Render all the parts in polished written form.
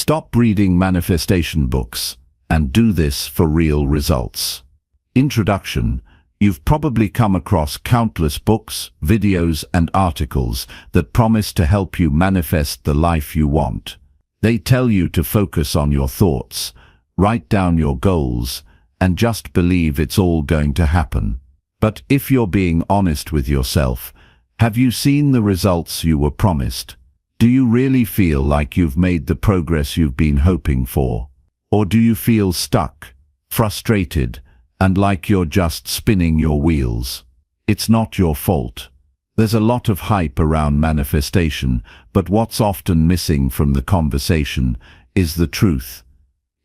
Stop reading manifestation books and do this for real results. Introduction. You've probably come across countless books, videos, and articles that promise to help you manifest the life you want. They tell you to focus on your thoughts, write down your goals, and just believe it's all going to happen. But if you're being honest with yourself, have you seen the results you were promised? Do you really feel like you've made the progress you've been hoping for? Or do you feel stuck, frustrated, and like you're just spinning your wheels? It's not your fault. There's a lot of hype around manifestation, but what's often missing from the conversation is the truth.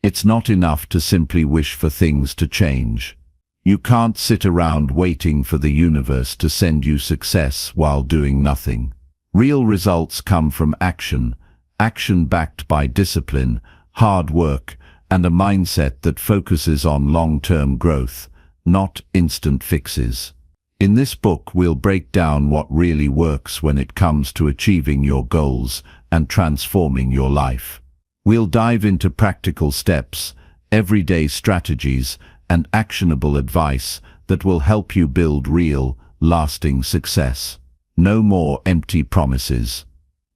It's not enough to simply wish for things to change. You can't sit around waiting for the universe to send you success while doing nothing. Real results come from action backed by discipline, hard work, and a mindset that focuses on long-term growth, not instant fixes. In this book, we'll break down what really works when it comes to achieving your goals and transforming your life. We'll dive into practical steps, everyday strategies, and actionable advice that will help you build real, lasting success. No more empty promises.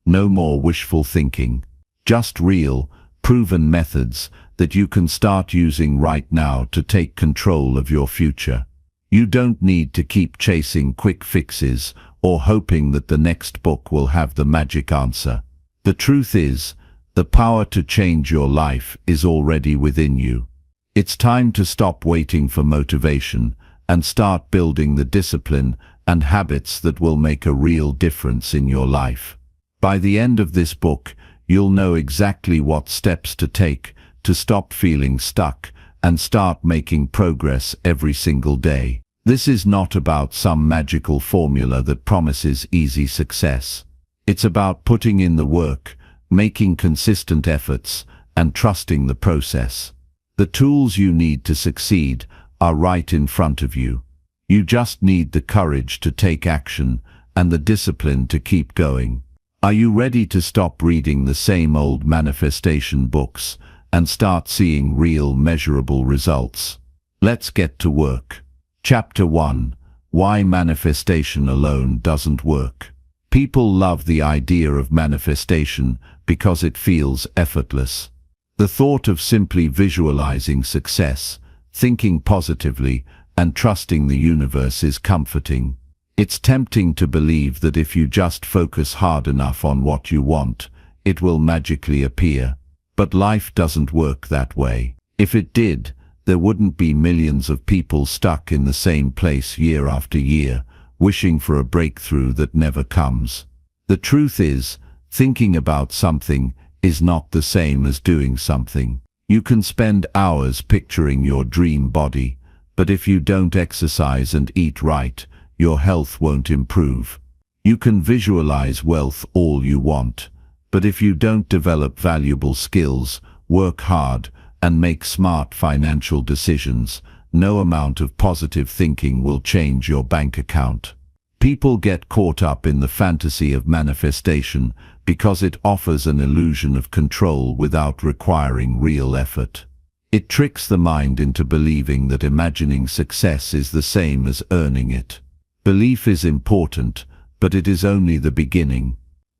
No more wishful thinking. Just real, proven methods that you can start using right now to take control of your future. You don't need to keep chasing quick fixes or hoping that the next book will have the magic answer. The truth is, the power to change your life is already within you. It's time to stop waiting for motivation and start building the discipline and habits that will make a real difference in your life. By the end of this book, you'll know exactly what steps to take to stop feeling stuck and start making progress every single day. This is not about some magical formula that promises easy success. It's about putting in the work, making consistent efforts, and trusting the process. The tools you need to succeed are right in front of you. You just need the courage to take action and the discipline to keep going. Are you ready to stop reading the same old manifestation books and start seeing real, measurable results? Let's get to work. Chapter 1. Why manifestation alone doesn't work. People love the idea of manifestation because it feels effortless. The thought of simply visualizing success, thinking positively, and trusting the universe is comforting. It's tempting to believe that if you just focus hard enough on what you want, it will magically appear. But life doesn't work that way. If it did, there wouldn't be millions of people stuck in the same place year after year, wishing for a breakthrough that never comes. The truth is, thinking about something is not the same as doing something. You can spend hours picturing your dream body, but if you don't exercise and eat right, your health won't improve. You can visualize wealth all you want, but if you don't develop valuable skills, work hard, and make smart financial decisions, no amount of positive thinking will change your bank account. People get caught up in the fantasy of manifestation because it offers an illusion of control without requiring real effort. It tricks the mind into believing that imagining success is the same as earning it. Belief is important, but it is only the beginning.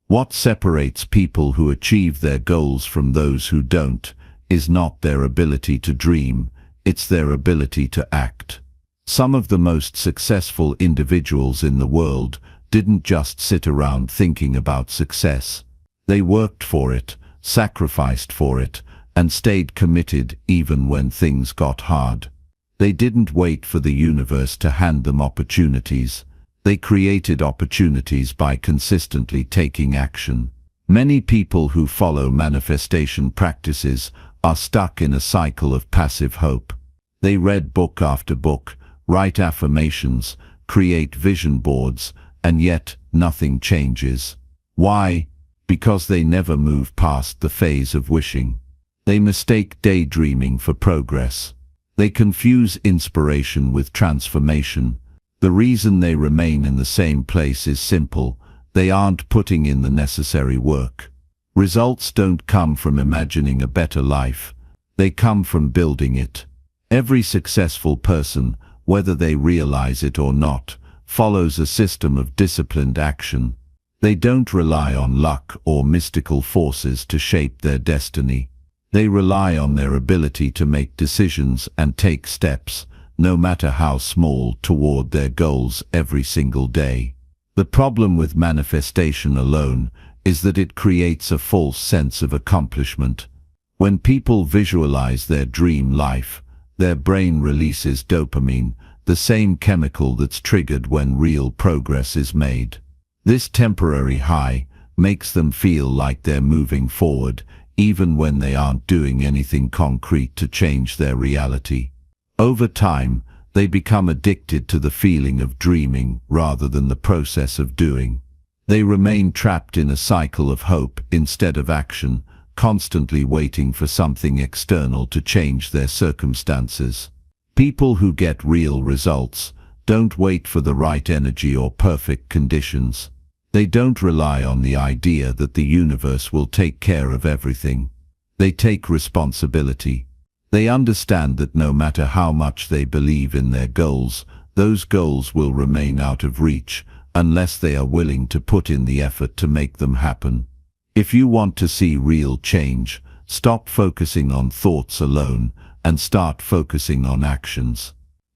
What separates people who achieve their goals from those who don't is not their ability to dream, it's their ability to act. Some of the most successful individuals in the world didn't just sit around thinking about success. They worked for it, sacrificed for it, and stayed committed even when things got hard. They didn't wait for the universe to hand them opportunities. They created opportunities by consistently taking action. Many people who follow manifestation practices are stuck in a cycle of passive hope. They read book after book, write affirmations, create vision boards, and yet nothing changes. Why? Because they never move past the phase of wishing. They mistake daydreaming for progress. They confuse inspiration with transformation. The reason they remain in the same place is simple: they aren't putting in the necessary work. Results don't come from imagining a better life. They come from building it. Every successful person, whether they realize it or not, follows a system of disciplined action. They don't rely on luck or mystical forces to shape their destiny. They rely on their ability to make decisions and take steps, no matter how small, toward their goals every single day. The problem with manifestation alone is that it creates a false sense of accomplishment. When people visualize their dream life, their brain releases dopamine, the same chemical that's triggered when real progress is made. This temporary high makes them feel like they're moving forward, even when they aren't doing anything concrete to change their reality. Over time, they become addicted to the feeling of dreaming rather than the process of doing. They remain trapped in a cycle of hope instead of action, constantly waiting for something external to change their circumstances. People who get real results don't wait for the right energy or perfect conditions. They don't rely on the idea that the universe will take care of everything. They take responsibility. They understand that no matter how much they believe in their goals, those goals will remain out of reach unless they are willing to put in the effort to make them happen. If you want to see real change, stop focusing on thoughts alone and start focusing on actions.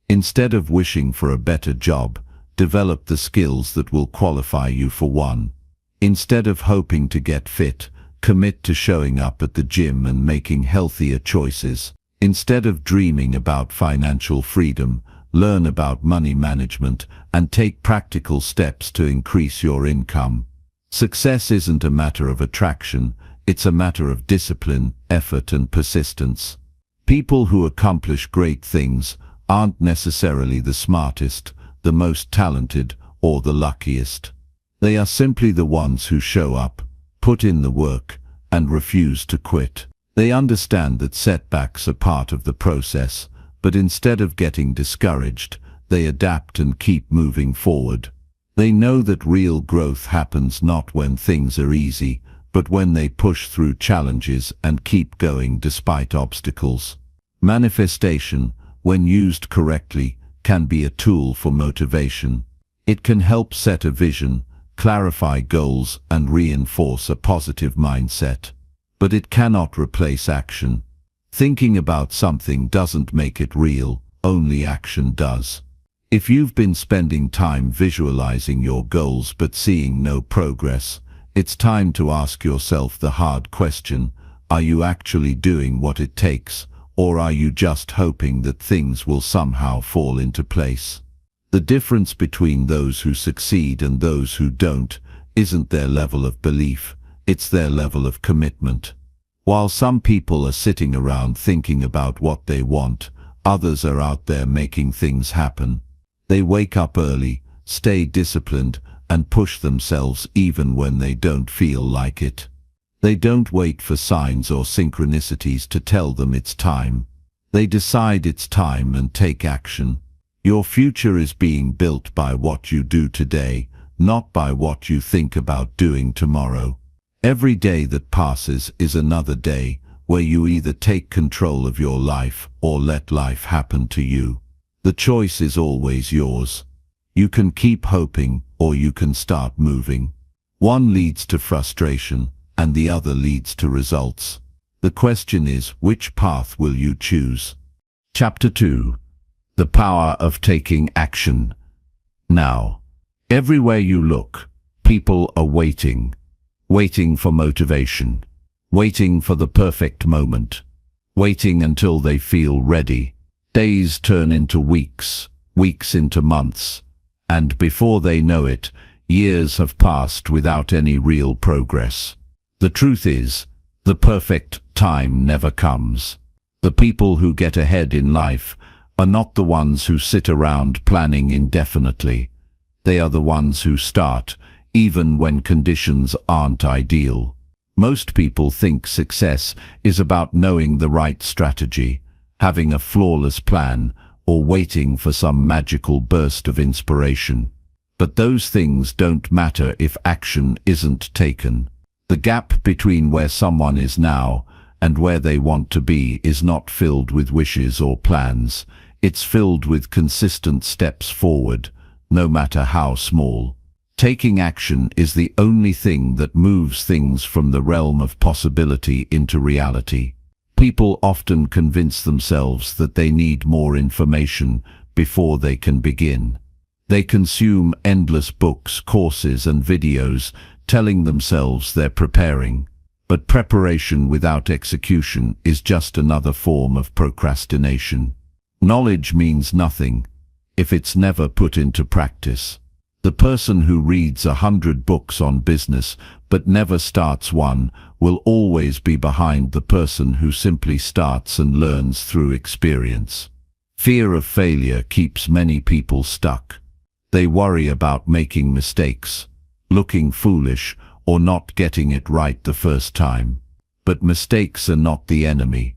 Instead of wishing for a better job, develop the skills that will qualify you for one. Instead of hoping to get fit, commit to showing up at the gym and making healthier choices. Instead of dreaming about financial freedom, learn about money management and take practical steps to increase your income. Success isn't a matter of attraction, it's a matter of discipline, effort, and persistence. People who accomplish great things aren't necessarily the smartest, the most talented, or the luckiest. They are simply the ones who show up, put in the work, and refuse to quit. They understand that setbacks are part of the process, but instead of getting discouraged, they adapt and keep moving forward. They know that real growth happens not when things are easy, but when they push through challenges and keep going despite obstacles. Manifestation, when used correctly, can be a tool for motivation. It can help set a vision, clarify goals, and reinforce a positive mindset. But it cannot replace action. Thinking about something doesn't make it real, only action does. If you've been spending time visualizing your goals but seeing no progress, it's time to ask yourself the hard question: are you actually doing what it takes, or are you just hoping that things will somehow fall into place? The difference between those who succeed and those who don't isn't their level of belief, it's their level of commitment. While some people are sitting around thinking about what they want, others are out there making things happen. They wake up early, stay disciplined, and push themselves even when they don't feel like it. They don't wait for signs or synchronicities to tell them it's time. They decide it's time and take action. Your future is being built by what you do today, not by what you think about doing tomorrow. Every day that passes is another day where you either take control of your life or let life happen to you. The choice is always yours. You can keep hoping or you can start moving. One leads to frustration and the other leads to results. The question is, which path will you choose? Chapter 2. The Power of Taking Action. Now, everywhere you look, people are waiting. Waiting for motivation. Waiting for the perfect moment. Waiting until they feel ready. Days turn into weeks, weeks into months, and before they know it, years have passed without any real progress. The truth is, the perfect time never comes. The people who get ahead in life are not the ones who sit around planning indefinitely. They are the ones who start, even when conditions aren't ideal. Most people think success is about knowing the right strategy, having a flawless plan, or waiting for some magical burst of inspiration. But those things don't matter if action isn't taken. The gap between where someone is now and where they want to be is not filled with wishes or plans. It's filled with consistent steps forward, no matter how small. Taking action is the only thing that moves things from the realm of possibility into reality. People often convince themselves that they need more information before they can begin. They consume endless books, courses, and videos, telling themselves they're preparing. But preparation without execution is just another form of procrastination. Knowledge means nothing if it's never put into practice. The person who reads 100 books on business but never starts one will always be behind the person who simply starts and learns through experience. Fear of failure keeps many people stuck. They worry about making mistakes, looking foolish, or not getting it right the first time. But mistakes are not the enemy.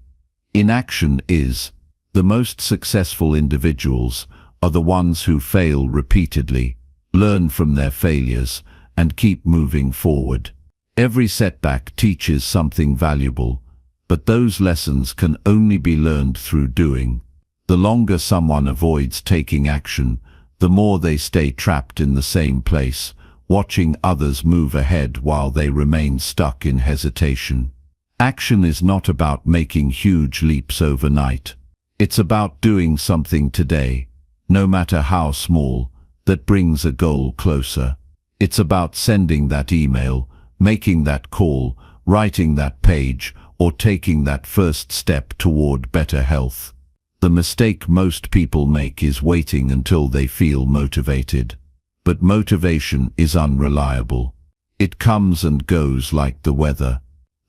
Inaction is. The most successful individuals are the ones who fail repeatedly, learn from their failures, and keep moving forward. Every setback teaches something valuable, but those lessons can only be learned through doing. The longer someone avoids taking action, the more they stay trapped in the same place, watching others move ahead while they remain stuck in hesitation. Action is not about making huge leaps overnight. It's about doing something today, no matter how small, that brings a goal closer. It's about sending that email, making that call, writing that page, or taking that first step toward better health. The mistake most people make is waiting until they feel motivated. But motivation is unreliable. It comes and goes like the weather.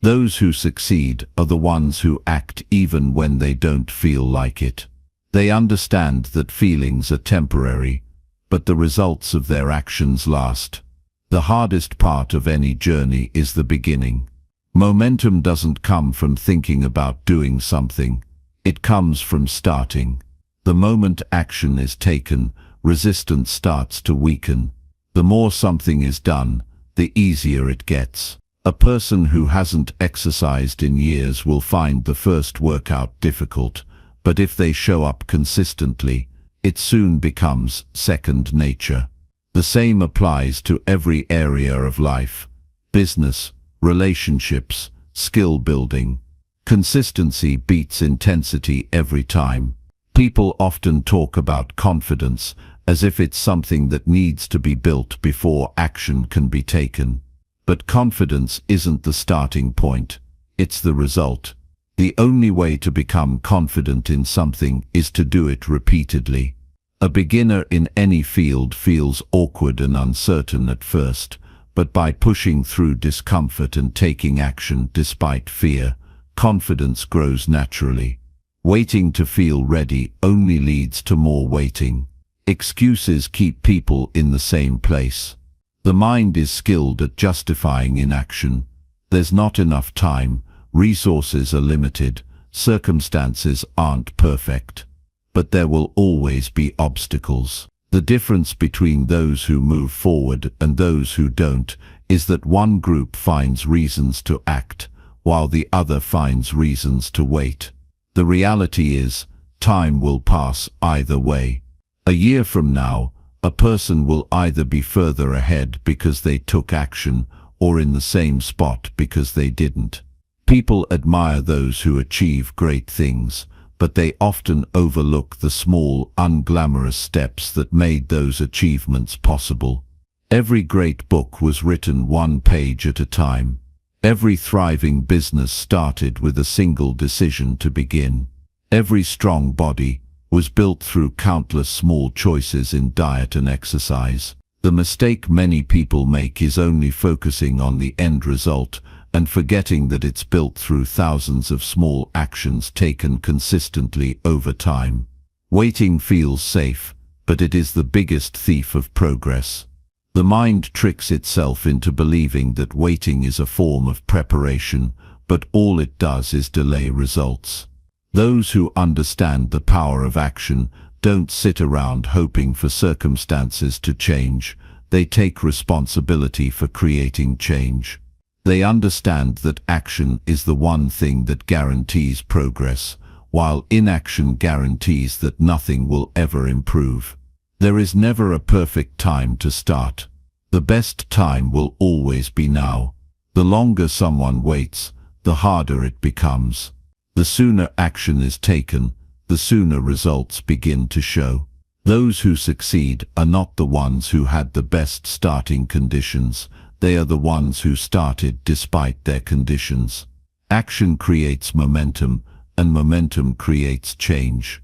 Those who succeed are the ones who act even when they don't feel like it. They understand that feelings are temporary, but the results of their actions last. The hardest part of any journey is the beginning. Momentum doesn't come from thinking about doing something. It comes from starting. The moment action is taken, resistance starts to weaken. The more something is done, the easier it gets. A person who hasn't exercised in years will find the first workout difficult, but if they show up consistently, it soon becomes second nature. The same applies to every area of life: business, relationships, skill building. Consistency beats intensity every time. People often talk about confidence as if it's something that needs to be built before action can be taken. But confidence isn't the starting point, it's the result. The only way to become confident in something is to do it repeatedly. A beginner in any field feels awkward and uncertain at first, but by pushing through discomfort and taking action despite fear, confidence grows naturally. Waiting to feel ready only leads to more waiting. Excuses keep people in the same place. The mind is skilled at justifying inaction. There's not enough time, resources are limited, circumstances aren't perfect. But there will always be obstacles. The difference between those who move forward and those who don't is that one group finds reasons to act, while the other finds reasons to wait. The reality is, time will pass either way. A year from now, a person will either be further ahead because they took action, or in the same spot because they didn't. People admire those who achieve great things, but they often overlook the small, unglamorous steps that made those achievements possible. Every great book was written one page at a time. Every thriving business started with a single decision to begin. Every strong body was built through countless small choices in diet and exercise. The mistake many people make is only focusing on the end result and forgetting that it's built through thousands of small actions taken consistently over time. Waiting feels safe, but it is the biggest thief of progress. The mind tricks itself into believing that waiting is a form of preparation, but all it does is delay results. Those who understand the power of action don't sit around hoping for circumstances to change. They take responsibility for creating change. They understand that action is the one thing that guarantees progress, while inaction guarantees that nothing will ever improve. There is never a perfect time to start. The best time will always be now. The longer someone waits, the harder it becomes. The sooner action is taken, the sooner results begin to show. Those who succeed are not the ones who had the best starting conditions. They are the ones who started despite their conditions. Action creates momentum, and momentum creates change.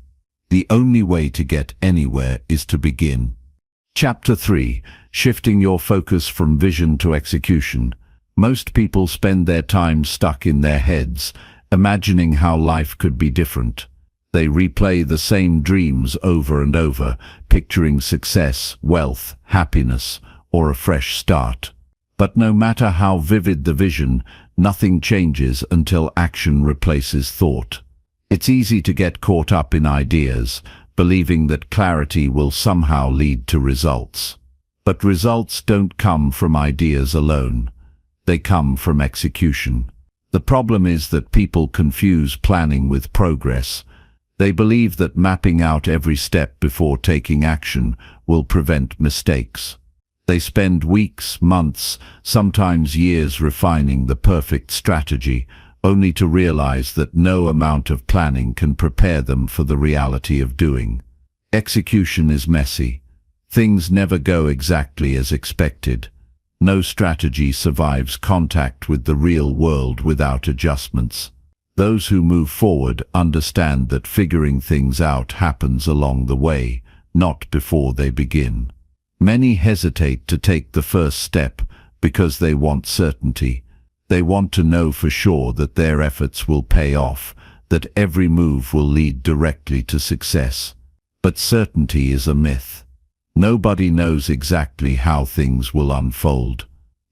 The only way to get anywhere is to begin. Chapter 3. Shifting your focus from vision to execution. Most people spend their time stuck in their heads, imagining how life could be different. They replay the same dreams over and over, picturing success, wealth, happiness, or a fresh start. But no matter how vivid the vision, nothing changes until action replaces thought. It's easy to get caught up in ideas, believing that clarity will somehow lead to results. But results don't come from ideas alone. They come from execution. The problem is that people confuse planning with progress. They believe that mapping out every step before taking action will prevent mistakes. They spend weeks, months, sometimes years refining the perfect strategy, only to realize that no amount of planning can prepare them for the reality of doing. Execution is messy. Things never go exactly as expected. No strategy survives contact with the real world without adjustments. Those who move forward understand that figuring things out happens along the way, not before they begin. Many hesitate to take the first step because they want certainty. They want to know for sure that their efforts will pay off, that every move will lead directly to success. But certainty is a myth. Nobody knows exactly how things will unfold.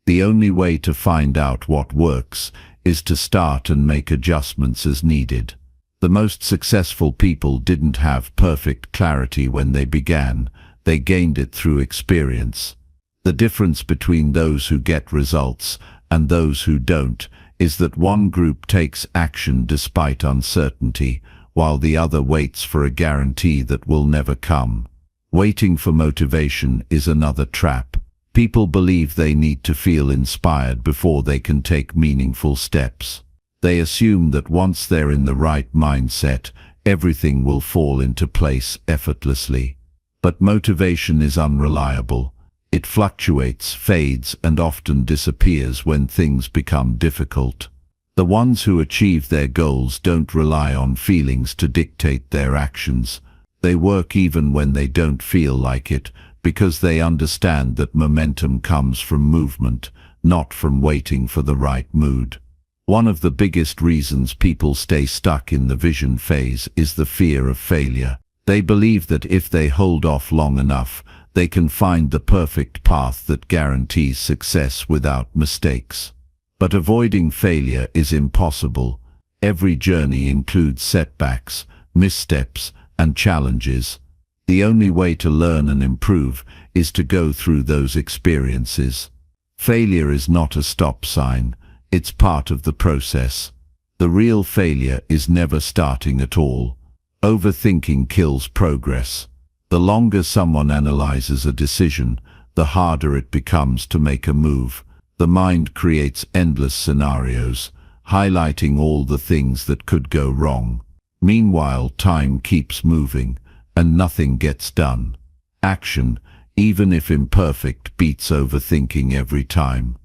The only way to find out what works is to start and make adjustments as needed. The most successful people didn't have perfect clarity when they began. They gained it through experience. The difference between those who get results and those who don't is that one group takes action despite uncertainty, while the other waits for a guarantee that will never come. Waiting for motivation is another trap. People believe they need to feel inspired before they can take meaningful steps. They assume that once they're in the right mindset, everything will fall into place effortlessly. But motivation is unreliable. It fluctuates, fades, and often disappears when things become difficult. The ones who achieve their goals don't rely on feelings to dictate their actions. They work even when they don't feel like it, because they understand that momentum comes from movement, not from waiting for the right mood. One of the biggest reasons people stay stuck in the vision phase is the fear of failure. They believe that if they hold off long enough, they can find the perfect path that guarantees success without mistakes. But avoiding failure is impossible. Every journey includes setbacks, missteps, and challenges. The only way to learn and improve is to go through those experiences. Failure is not a stop sign. It's part of the process. The real failure is never starting at all. Overthinking kills progress. The longer someone analyzes a decision, the harder it becomes to make a move. The mind creates endless scenarios, highlighting all the things that could go wrong. Meanwhile, time keeps moving, and nothing gets done. Action, even if imperfect, beats overthinking every time.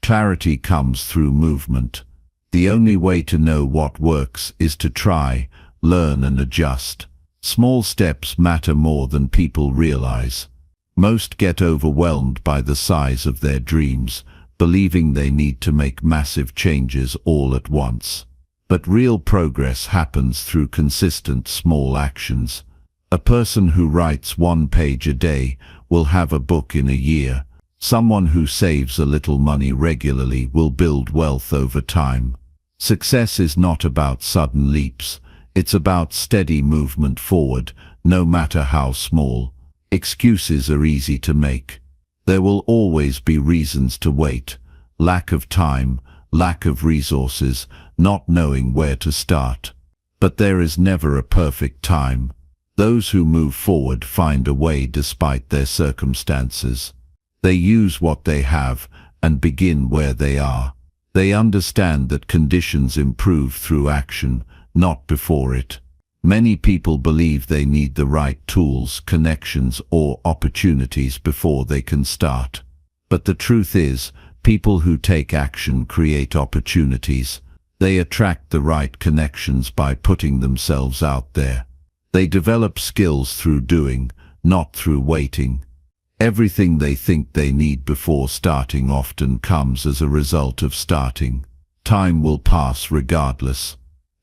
Clarity comes through movement. The only way to know what works is to try, learn, and adjust. Small steps matter more than people realize. Most get overwhelmed by the size of their dreams, believing they need to make massive changes all at once. But real progress happens through consistent small actions. A person who writes 1 page a day will have a book in a year. Someone who saves a little money regularly will build wealth over time. Success is not about sudden leaps. It's about steady movement forward, no matter how small. Excuses are easy to make. There will always be reasons to wait: lack of time, lack of resources, not knowing where to start. But there is never a perfect time. Those who move forward find a way despite their circumstances. They use what they have and begin where they are. They understand that conditions improve through action, not before it. Many people believe they need the right tools, connections, or opportunities before they can start. But the truth is, people who take action create opportunities. They attract the right connections by putting themselves out there. They develop skills through doing, not through waiting. Everything they think they need before starting often comes as a result of starting. Time will pass regardless.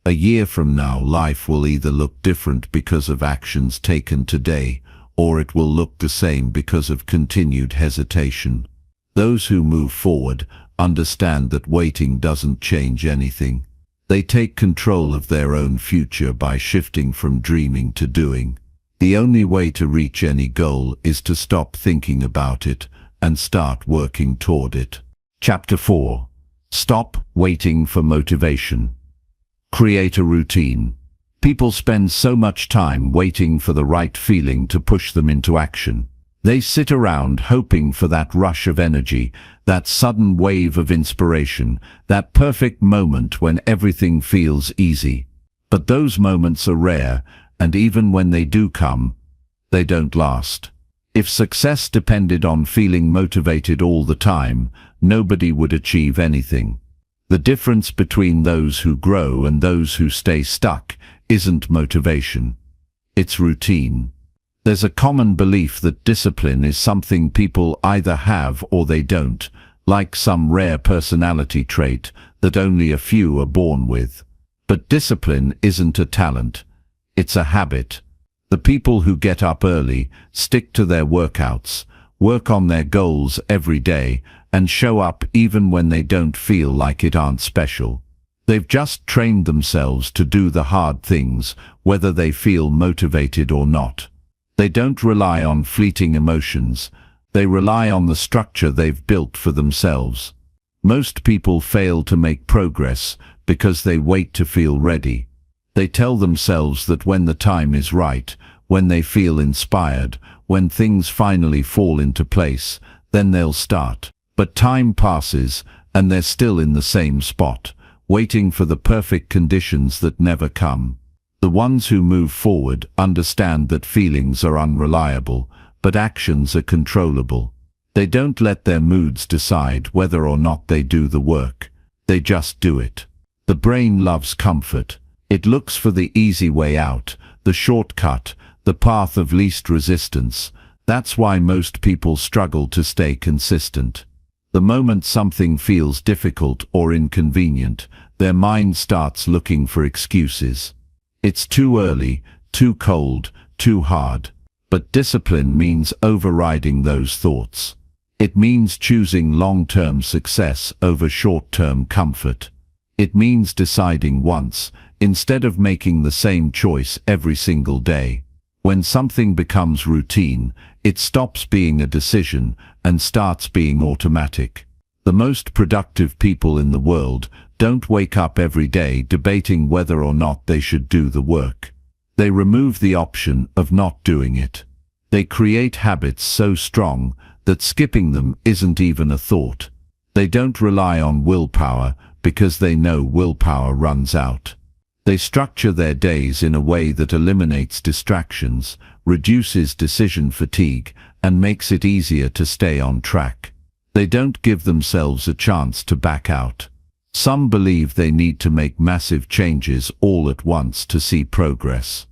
A year from now, life will either look different because of actions taken today, or it will look the same because of continued hesitation. Those who move forward understand that waiting doesn't change anything. They take control of their own future by shifting from dreaming to doing. The only way to reach any goal is to stop thinking about it and start working toward it. Chapter 4. Stop waiting for motivation. Create a routine. People spend so much time waiting for the right feeling to push them into action. They sit around hoping for that rush of energy, that sudden wave of inspiration, that perfect moment when everything feels easy. But those moments are rare, and even when they do come, they don't last. If success depended on feeling motivated all the time, nobody would achieve anything. The difference between those who grow and those who stay stuck isn't motivation. It's routine. There's a common belief that discipline is something people either have or they don't, like some rare personality trait that only a few are born with. But discipline isn't a talent. It's a habit. The people who get up early, stick to their workouts, work on their goals every day, and show up even when they don't feel like it aren't special. They've just trained themselves to do the hard things, whether they feel motivated or not. They don't rely on fleeting emotions. They rely on the structure they've built for themselves. Most people fail to make progress because they wait to feel ready. They tell themselves that when the time is right, when they feel inspired, when things finally fall into place, then they'll start. But time passes, and they're still in the same spot, waiting for the perfect conditions that never come. The ones who move forward understand that feelings are unreliable, but actions are controllable. They don't let their moods decide whether or not they do the work. They just do it. The brain loves comfort. It looks for the easy way out, the shortcut, the path of least resistance. That's why most people struggle to stay consistent. The moment something feels difficult or inconvenient, their mind starts looking for excuses. It's too early, too cold, too hard. But discipline means overriding those thoughts. It means choosing long-term success over short-term comfort. It means deciding once, instead of making the same choice every single day. When something becomes routine, it stops being a decision and starts being automatic. The most productive people in the world don't wake up every day debating whether or not they should do the work. They remove the option of not doing it. They create habits so strong that skipping them isn't even a thought. They don't rely on willpower because they know willpower runs out. They structure their days in a way that eliminates distractions, reduces decision fatigue, and makes it easier to stay on track. They don't give themselves a chance to back out. Some believe they need to make massive changes all at once to see progress.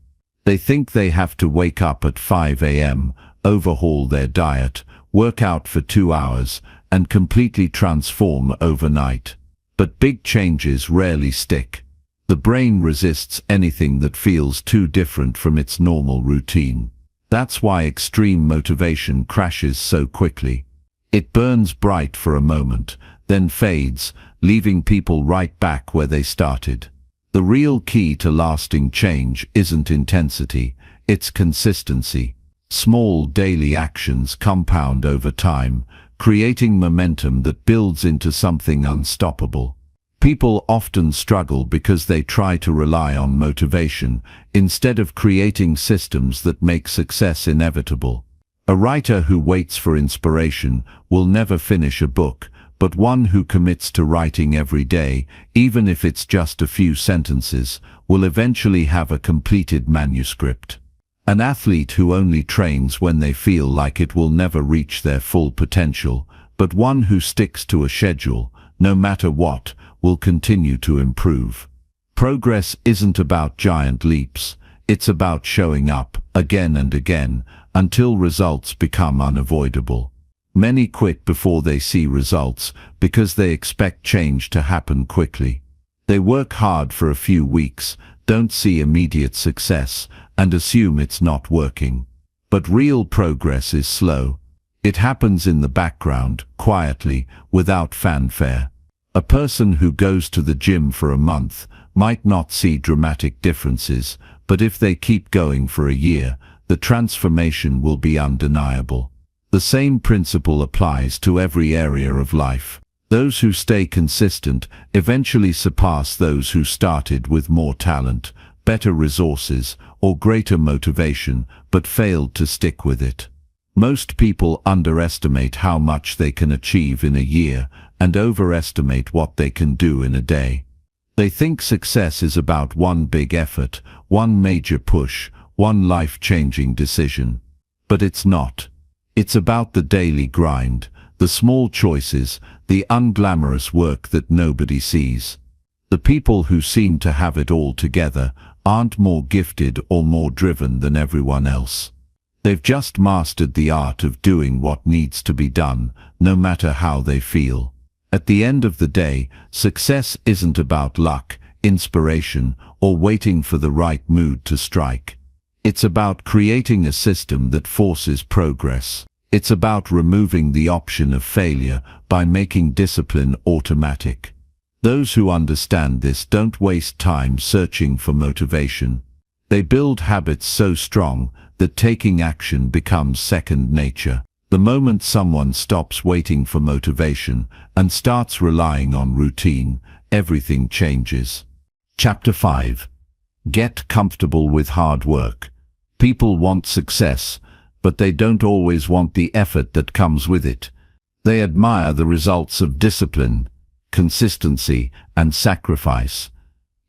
They think they have to wake up at 5 a.m., overhaul their diet, work out for 2 hours, and completely transform overnight. But big changes rarely stick. The brain resists anything that feels too different from its normal routine. That's why extreme motivation crashes so quickly. It burns bright for a moment, then fades, leaving people right back where they started. The real key to lasting change isn't intensity, it's consistency. Small daily actions compound over time, creating momentum that builds into something unstoppable. People often struggle because they try to rely on motivation instead of creating systems that make success inevitable. A writer who waits for inspiration will never finish a book, but one who commits to writing every day, even if it's just a few sentences, will eventually have a completed manuscript. An athlete who only trains when they feel like it will never reach their full potential, but one who sticks to a schedule, no matter what, will continue to improve. Progress isn't about giant leaps, it's about showing up again and again until results become unavoidable. Many quit before they see results because they expect change to happen quickly. They work hard for a few weeks, don't see immediate success, and assume it's not working. But real progress is slow. It happens in the background, quietly, without fanfare. A person who goes to the gym for a month might not see dramatic differences, but if they keep going for a year, the transformation will be undeniable. The same principle applies to every area of life. Those who stay consistent eventually surpass those who started with more talent, better resources, or greater motivation, but failed to stick with it. Most people underestimate how much they can achieve in a year and overestimate what they can do in a day. They think success is about one big effort, one major push, one life-changing decision. But it's not. It's about the daily grind, the small choices, the unglamorous work that nobody sees. The people who seem to have it all together aren't more gifted or more driven than everyone else. They've just mastered the art of doing what needs to be done, no matter how they feel. At the end of the day, success isn't about luck, inspiration, or waiting for the right mood to strike. It's about creating a system that forces progress. It's about removing the option of failure by making discipline automatic. Those who understand this don't waste time searching for motivation. They build habits so strong that taking action becomes second nature. The moment someone stops waiting for motivation and starts relying on routine, everything changes. Chapter 5. Get comfortable with hard work. People want success, but they don't always want the effort that comes with it. They admire the results of discipline, consistency, and sacrifice.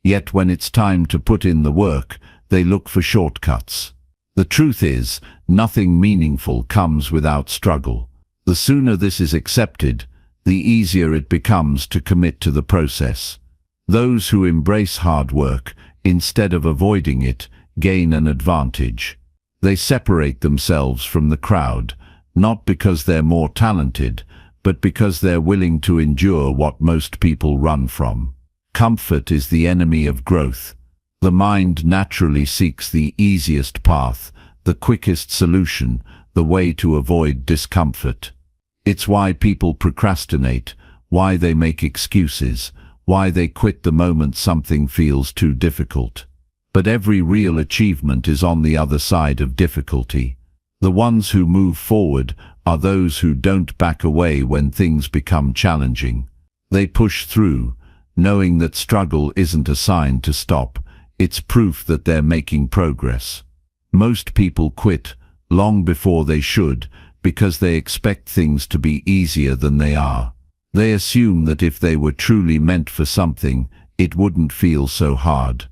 Yet when it's time to put in the work, they look for shortcuts. The truth is, nothing meaningful comes without struggle. The sooner this is accepted, the easier it becomes to commit to the process. Those who embrace hard work, instead of avoiding it, gain an advantage. They separate themselves from the crowd, not because they're more talented, but because they're willing to endure what most people run from. Comfort is the enemy of growth. The mind naturally seeks the easiest path, the quickest solution, the way to avoid discomfort. It's why people procrastinate, why they make excuses, why they quit the moment something feels too difficult. But every real achievement is on the other side of difficulty. The ones who move forward are those who don't back away when things become challenging. They push through, knowing that struggle isn't a sign to stop. It's proof that they're making progress. Most people quit long before they should because they expect things to be easier than they are. They assume that if they were truly meant for something, it wouldn't feel so hard.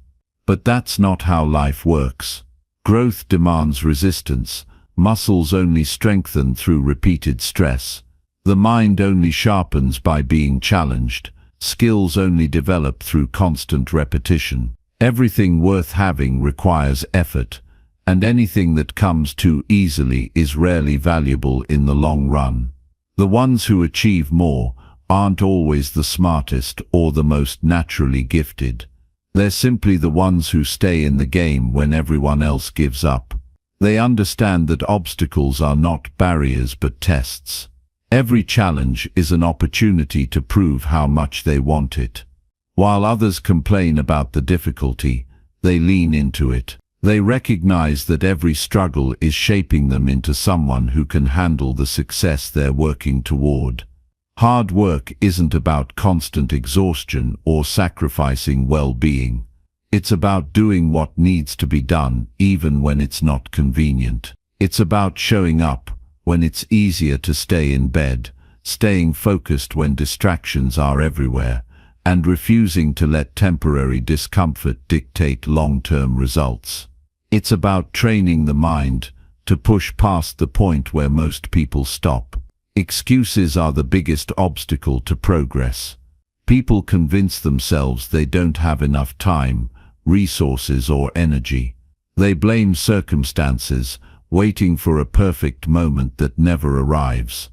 But that's not how life works. Growth demands resistance. Muscles only strengthen through repeated stress. The mind only sharpens by being challenged. Skills only develop through constant repetition. Everything worth having requires effort, and anything that comes too easily is rarely valuable in the long run. The ones who achieve more aren't always the smartest or the most naturally gifted. They're simply the ones who stay in the game when everyone else gives up. They understand that obstacles are not barriers but tests. Every challenge is an opportunity to prove how much they want it. While others complain about the difficulty, they lean into it. They recognize that every struggle is shaping them into someone who can handle the success they're working toward. Hard work isn't about constant exhaustion or sacrificing well-being. It's about doing what needs to be done even when it's not convenient. It's about showing up when it's easier to stay in bed, staying focused when distractions are everywhere, and refusing to let temporary discomfort dictate long-term results. It's about training the mind to push past the point where most people stop. Excuses are the biggest obstacle to progress. People convince themselves they don't have enough time, resources, or energy. They blame circumstances, waiting for a perfect moment that never arrives.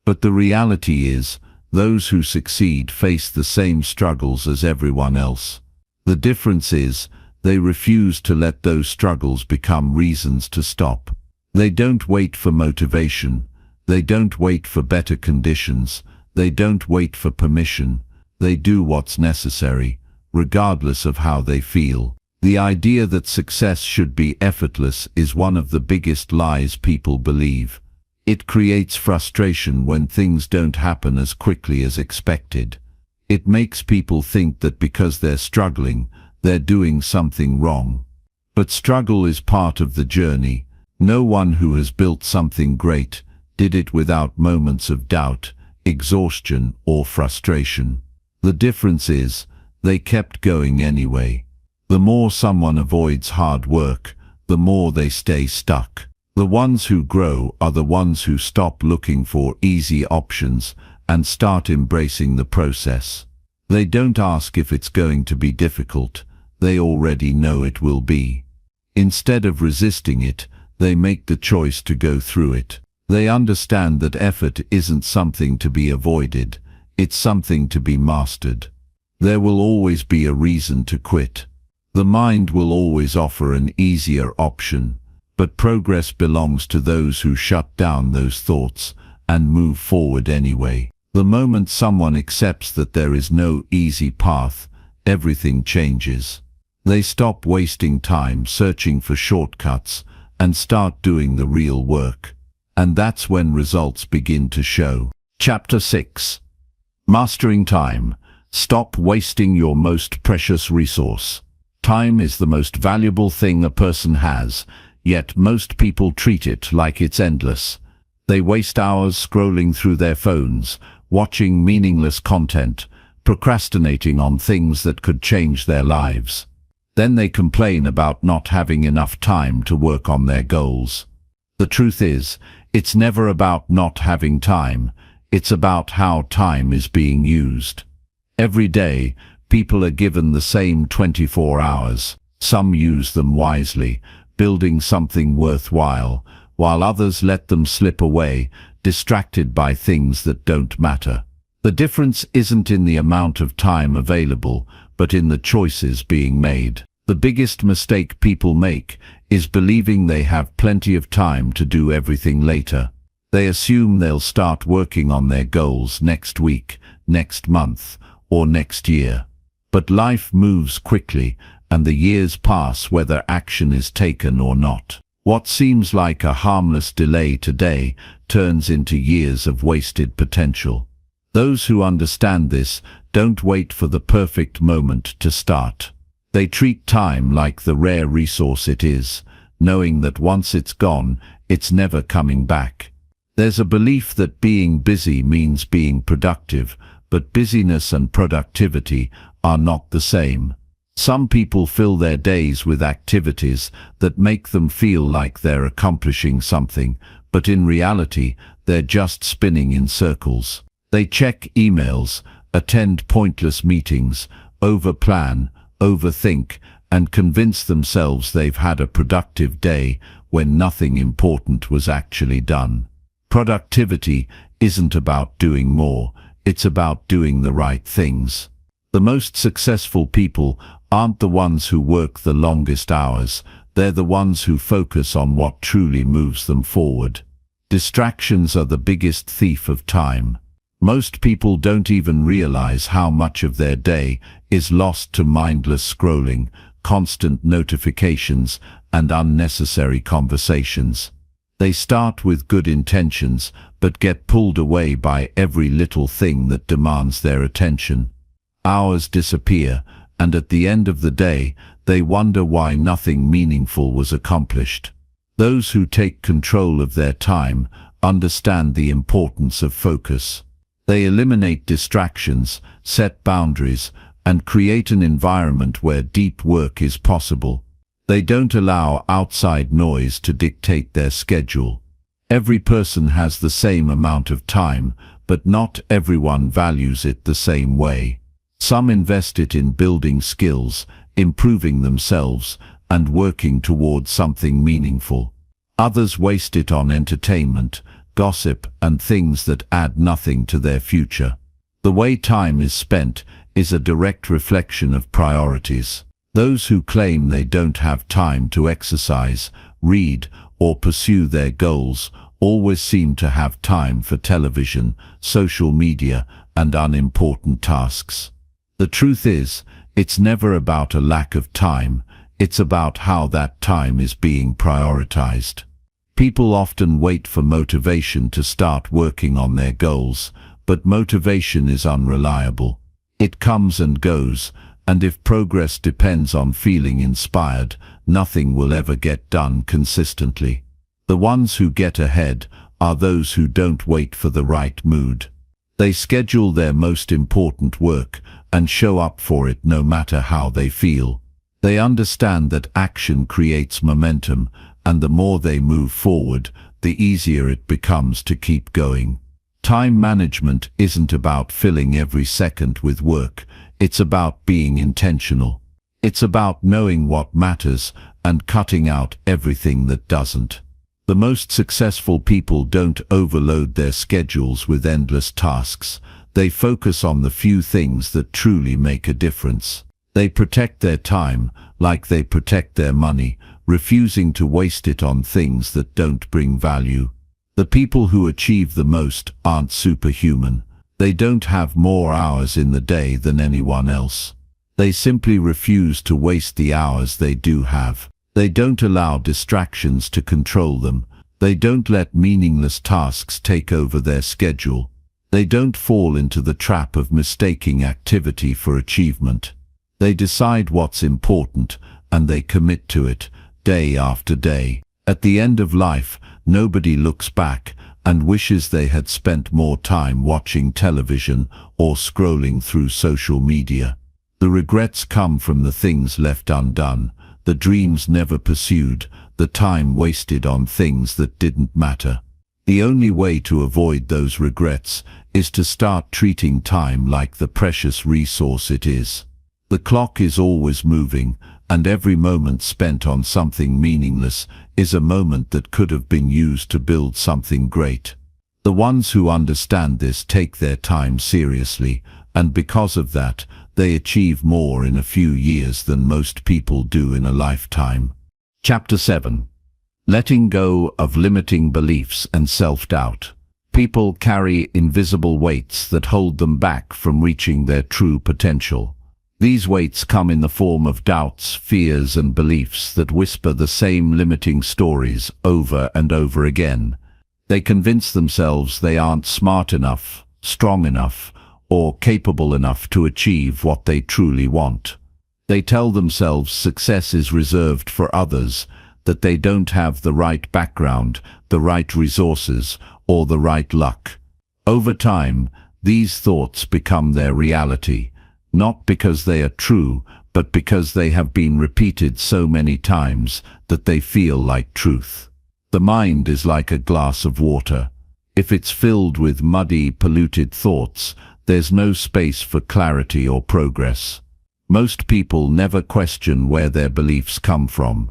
But the reality is, those who succeed face the same struggles as everyone else. The difference is, they refuse to let those struggles become reasons to stop. They don't wait for motivation. They don't wait for better conditions. They don't wait for permission. They do what's necessary, regardless of how they feel. The idea that success should be effortless is one of the biggest lies people believe. It creates frustration when things don't happen as quickly as expected. It makes people think that because they're struggling, they're doing something wrong. But struggle is part of the journey. No one who has built something great did it without moments of doubt, exhaustion, or frustration. The difference is, they kept going anyway. The more someone avoids hard work, the more they stay stuck. The ones who grow are the ones who stop looking for easy options and start embracing the process. They don't ask if it's going to be difficult. They already know it will be. Instead of resisting it, they make the choice to go through it. They understand that effort isn't something to be avoided. It's something to be mastered. There will always be a reason to quit. The mind will always offer an easier option, but progress belongs to those who shut down those thoughts and move forward anyway. The moment someone accepts that there is no easy path, everything changes. They stop wasting time searching for shortcuts and start doing the real work. And that's when results begin to show. Chapter 6. Mastering Time. Stop wasting your most precious resource. Time is the most valuable thing a person has, yet most people treat it like it's endless. They waste hours scrolling through their phones, watching meaningless content, procrastinating on things that could change their lives. Then they complain about not having enough time to work on their goals. The truth is, it's never about not having time. It's about how time is being used. Every day, people are given the same 24 hours. Some use them wisely, building something worthwhile, while others let them slip away, distracted by things that don't matter. The difference isn't in the amount of time available, but in the choices being made. The biggest mistake people make is believing they have plenty of time to do everything later. They assume they'll start working on their goals next week, next month, or next year. But life moves quickly, and the years pass whether action is taken or not. What seems like a harmless delay today turns into years of wasted potential. Those who understand this don't wait for the perfect moment to start. They treat time like the rare resource it is, knowing that once it's gone, it's never coming back. There's a belief that being busy means being productive, but busyness and productivity are not the same. Some people fill their days with activities that make them feel like they're accomplishing something, but in reality, they're just spinning in circles. They check emails, attend pointless meetings, overplan, overthink, and convince themselves they've had a productive day when nothing important was actually done. Productivity isn't about doing more, it's about doing the right things. The most successful people aren't the ones who work the longest hours, they're the ones who focus on what truly moves them forward. Distractions are the biggest thief of time. Most people don't even realize how much of their day is lost to mindless scrolling, constant notifications, and unnecessary conversations. They start with good intentions, but get pulled away by every little thing that demands their attention. Hours disappear, and at the end of the day, they wonder why nothing meaningful was accomplished. Those who take control of their time understand the importance of focus. They eliminate distractions, set boundaries, and create an environment where deep work is possible. They don't allow outside noise to dictate their schedule. Every person has the same amount of time, but not everyone values it the same way. Some invest it in building skills, improving themselves, and working towards something meaningful. Others waste it on entertainment, gossip, and things that add nothing to their future. The way time is spent is a direct reflection of priorities. Those who claim they don't have time to exercise, read, or pursue their goals always seem to have time for television, social media, and unimportant tasks. The truth is, it's never about a lack of time, it's about how that time is being prioritized. People often wait for motivation to start working on their goals, but motivation is unreliable. It comes and goes, and if progress depends on feeling inspired, nothing will ever get done consistently. The ones who get ahead are those who don't wait for the right mood. They schedule their most important work and show up for it no matter how they feel. They understand that action creates momentum, and the more they move forward, the easier it becomes to keep going. Time management isn't about filling every second with work. It's about being intentional. It's about knowing what matters and cutting out everything that doesn't. The most successful people don't overload their schedules with endless tasks. They focus on the few things that truly make a difference. They protect their time like they protect their money, refusing to waste it on things that don't bring value. The people who achieve the most aren't superhuman. They don't have more hours in the day than anyone else. They simply refuse to waste the hours they do have. They don't allow distractions to control them. They don't let meaningless tasks take over their schedule. They don't fall into the trap of mistaking activity for achievement. They decide what's important, and they commit to it, day after day. At the end of life, nobody looks back and wishes they had spent more time watching television or scrolling through social media. The regrets come from the things left undone, the dreams never pursued, the time wasted on things that didn't matter. The only way to avoid those regrets is to start treating time like the precious resource it is. The clock is always moving, and every moment spent on something meaningless is a moment that could have been used to build something great. The ones who understand this take their time seriously, and because of that, they achieve more in a few years than most people do in a lifetime. Chapter 7. Letting go of limiting beliefs and self-doubt. People carry invisible weights that hold them back from reaching their true potential. These weights come in the form of doubts, fears, and beliefs that whisper the same limiting stories over and over again. They convince themselves they aren't smart enough, strong enough, or capable enough to achieve what they truly want. They tell themselves success is reserved for others, that they don't have the right background, the right resources, or the right luck. Over time, these thoughts become their reality, not because they are true, but because they have been repeated so many times that they feel like truth. The mind is like a glass of water. If it's filled with muddy, polluted thoughts, there's no space for clarity or progress. Most people never question where their beliefs come from.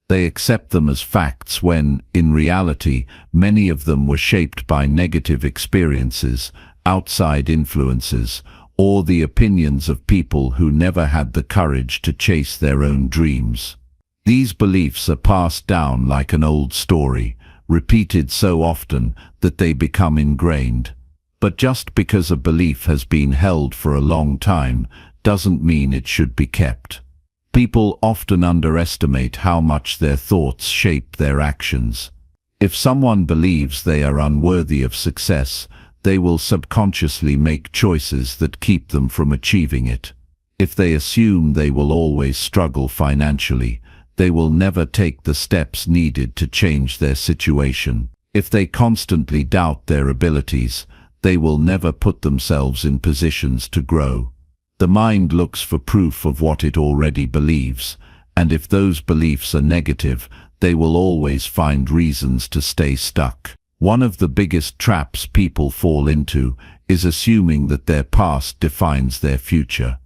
They accept them as facts when, in reality, many of them were shaped by negative experiences, outside influences, or the opinions of people who never had the courage to chase their own dreams. These beliefs are passed down like an old story, repeated so often that they become ingrained. But just because a belief has been held for a long time doesn't mean it should be kept. People often underestimate how much their thoughts shape their actions. If someone believes they are unworthy of success, they will subconsciously make choices that keep them from achieving it. If they assume they will always struggle financially, they will never take the steps needed to change their situation. If they constantly doubt their abilities, they will never put themselves in positions to grow. The mind looks for proof of what it already believes, and if those beliefs are negative, they will always find reasons to stay stuck. One of the biggest traps people fall into is assuming that their past defines their future.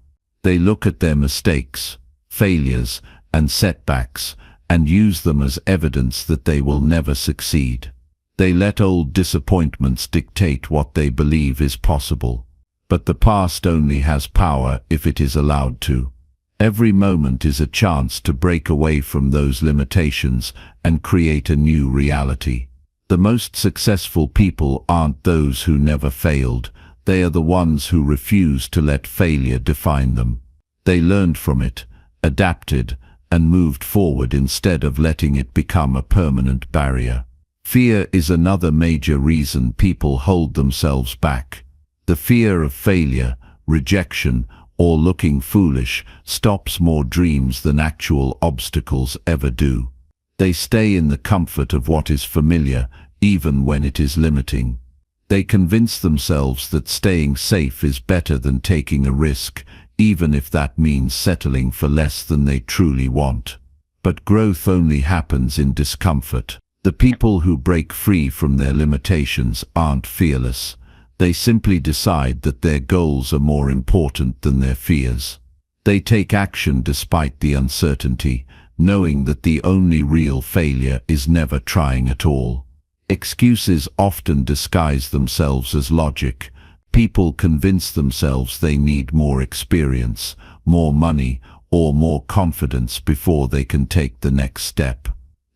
They look at their mistakes, failures, and setbacks and use them as evidence that they will never succeed. They let old disappointments dictate what they believe is possible. But the past only has power if it is allowed to. Every moment is a chance to break away from those limitations and create a new reality. The most successful people aren't those who never failed. They are the ones who refuse to let failure define them. They learned from it, adapted, and moved forward instead of letting it become a permanent barrier. Fear is another major reason people hold themselves back. The fear of failure, rejection, or looking foolish stops more dreams than actual obstacles ever do. They stay in the comfort of what is familiar, even when it is limiting. They convince themselves that staying safe is better than taking a risk, even if that means settling for less than they truly want. But growth only happens in discomfort. The people who break free from their limitations aren't fearless. They simply decide that their goals are more important than their fears. They take action despite the uncertainty, knowing that the only real failure is never trying at all. Excuses often disguise themselves as logic. People convince themselves they need more experience, more money, or more confidence before they can take the next step.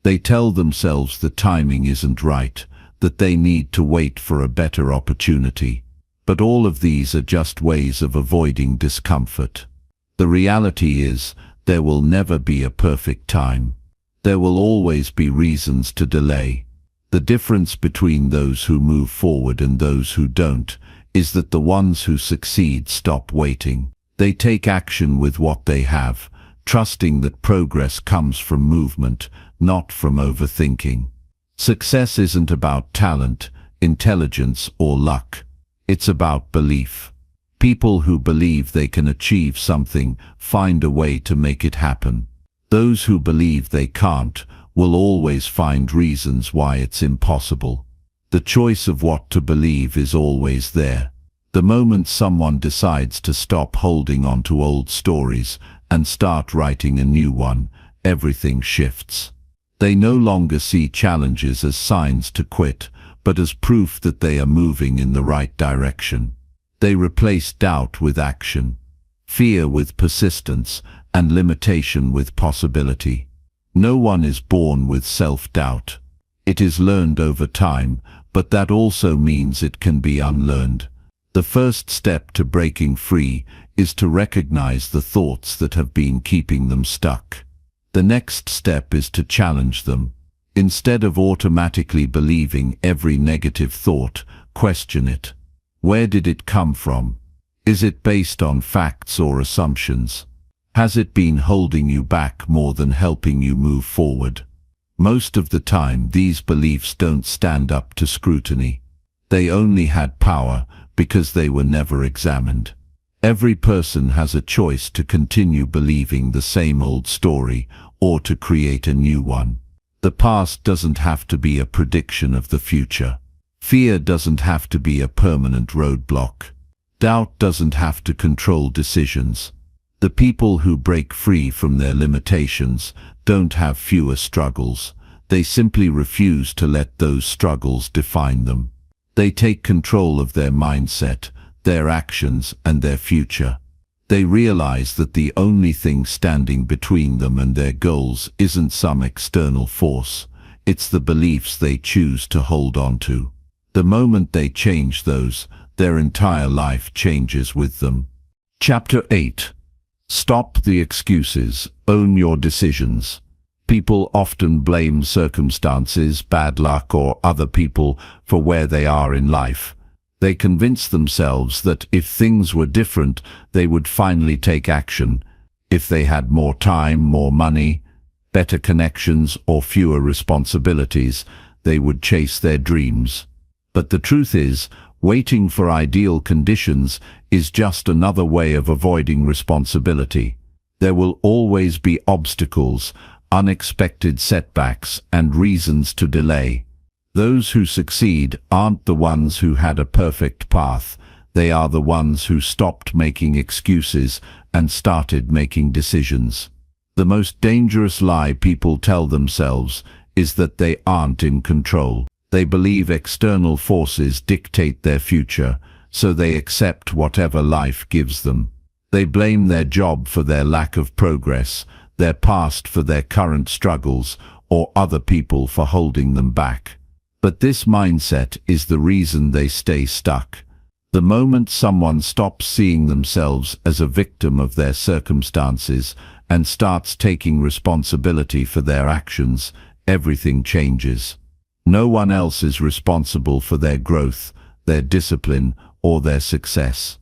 They tell themselves the timing isn't right, that they need to wait for a better opportunity. But all of these are just ways of avoiding discomfort. The reality is, there will never be a perfect time. There will always be reasons to delay. The difference between those who move forward and those who don't is that the ones who succeed stop waiting. They take action with what they have, trusting that progress comes from movement, not from overthinking. Success isn't about talent, intelligence, or luck. It's about belief. People who believe they can achieve something find a way to make it happen. Those who believe they can't will always find reasons why it's impossible. The choice of what to believe is always there. The moment someone decides to stop holding on to old stories and start writing a new one, everything shifts. They no longer see challenges as signs to quit, but as proof that they are moving in the right direction. They replace doubt with action, fear with persistence, and limitation with possibility. No one is born with self-doubt. It is learned over time, but that also means it can be unlearned. The first step to breaking free is to recognize the thoughts that have been keeping them stuck. The next step is to challenge them. Instead of automatically believing every negative thought, question it. Where did it come from? Is it based on facts or assumptions? Has it been holding you back more than helping you move forward? Most of the time, these beliefs don't stand up to scrutiny. They only had power because they were never examined. Every person has a choice to continue believing the same old story or to create a new one. The past doesn't have to be a prediction of the future. Fear doesn't have to be a permanent roadblock. Doubt doesn't have to control decisions. The people who break free from their limitations don't have fewer struggles. They simply refuse to let those struggles define them. They take control of their mindset, their actions, and their future. They realize that the only thing standing between them and their goals isn't some external force. It's the beliefs they choose to hold on to. The moment they change those, their entire life changes with them. Chapter 8. Stop the excuses. Own your decisions. People often blame circumstances, bad luck, or other people for where they are in life. They convince themselves that if things were different, they would finally take action. If they had more time, more money, better connections, or fewer responsibilities, they would chase their dreams. But the truth is, waiting for ideal conditions is just another way of avoiding responsibility. There will always be obstacles, unexpected setbacks, and reasons to delay. Those who succeed aren't the ones who had a perfect path. They are the ones who stopped making excuses and started making decisions. The most dangerous lie people tell themselves is that they aren't in control. They believe external forces dictate their future, so they accept whatever life gives them. They blame their job for their lack of progress, their past for their current struggles, or other people for holding them back. But this mindset is the reason they stay stuck. The moment someone stops seeing themselves as a victim of their circumstances and starts taking responsibility for their actions, everything changes. No one else is responsible for their growth, their discipline, or their success.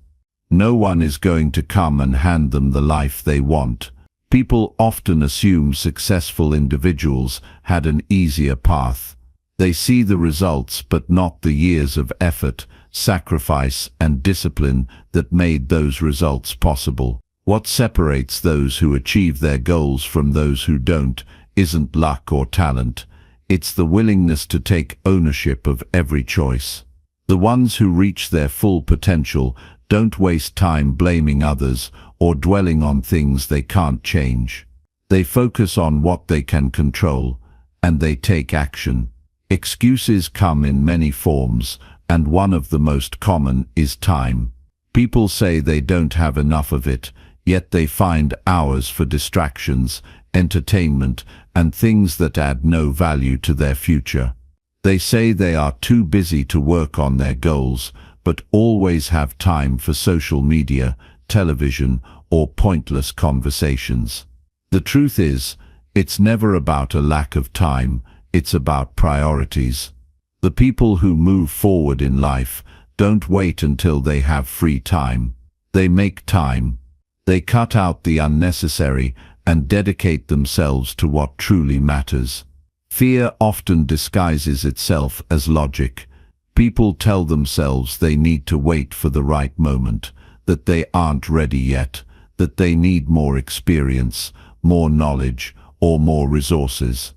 No one is going to come and hand them the life they want. People often assume successful individuals had an easier path. They see the results but not the years of effort, sacrifice, and discipline that made those results possible. What separates those who achieve their goals from those who don't isn't luck or talent. It's the willingness to take ownership of every choice. The ones who reach their full potential don't waste time blaming others or dwelling on things they can't change. They focus on what they can control, and they take action. Excuses come in many forms, and one of the most common is time. People say they don't have enough of it, yet they find hours for distractions, entertainment, and things that add no value to their future. They say they are too busy to work on their goals, but always have time for social media, television, or pointless conversations. The truth is, it's never about a lack of time, it's about priorities. The people who move forward in life don't wait until they have free time. They make time. They cut out the unnecessary and dedicate themselves to what truly matters. Fear often disguises itself as logic. People tell themselves they need to wait for the right moment, that they aren't ready yet, that they need more experience, more knowledge, or more resources.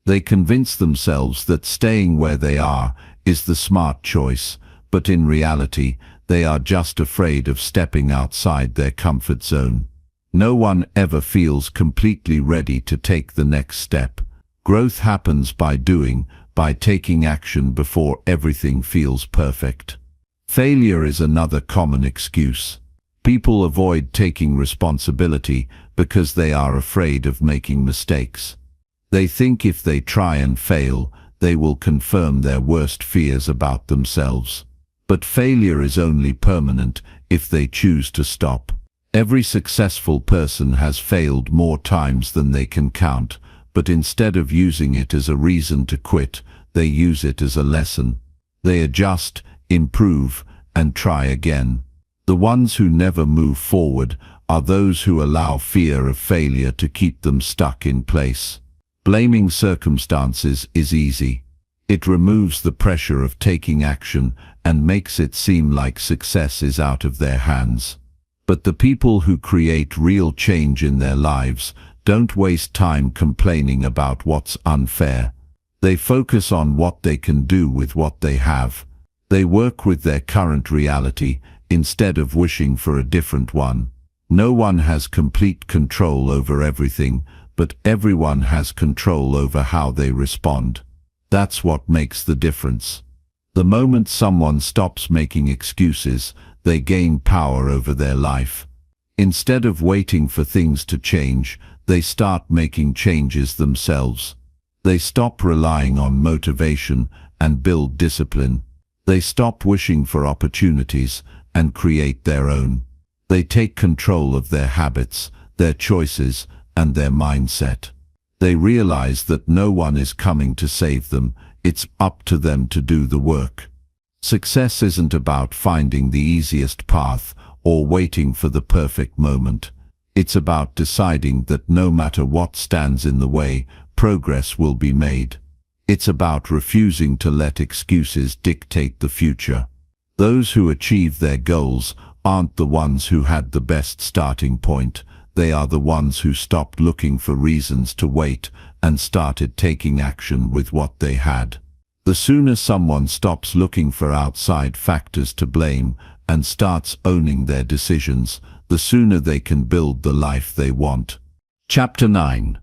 They convince themselves that staying where they are is the smart choice, but in reality, they are just afraid of stepping outside their comfort zone. No one ever feels completely ready to take the next step. Growth happens by doing, by taking action before everything feels perfect. Failure is another common excuse. People avoid taking responsibility because they are afraid of making mistakes. They think if they try and fail, they will confirm their worst fears about themselves. But failure is only permanent if they choose to stop. Every successful person has failed more times than they can count, but instead of using it as a reason to quit, they use it as a lesson. They adjust, improve, and try again. The ones who never move forward are those who allow fear of failure to keep them stuck in place. Blaming circumstances is easy. It removes the pressure of taking action and makes it seem like success is out of their hands. But the people who create real change in their lives don't waste time complaining about what's unfair. They focus on what they can do with what they have. They work with their current reality instead of wishing for a different one. No one has complete control over everything, but everyone has control over how they respond. That's what makes the difference. The moment someone stops making excuses, they gain power over their life. Instead of waiting for things to change, they start making changes themselves. They stop relying on motivation and build discipline. They stop wishing for opportunities and create their own. They take control of their habits, their choices, and their mindset. They realize that no one is coming to save them. It's up to them to do the work. Success isn't about finding the easiest path or waiting for the perfect moment. It's about deciding that no matter what stands in the way, progress will be made. It's about refusing to let excuses dictate the future. Those who achieve their goals aren't the ones who had the best starting point. They are the ones who stopped looking for reasons to wait and started taking action with what they had. The sooner someone stops looking for outside factors to blame and starts owning their decisions, the sooner they can build the life they want. Chapter 9.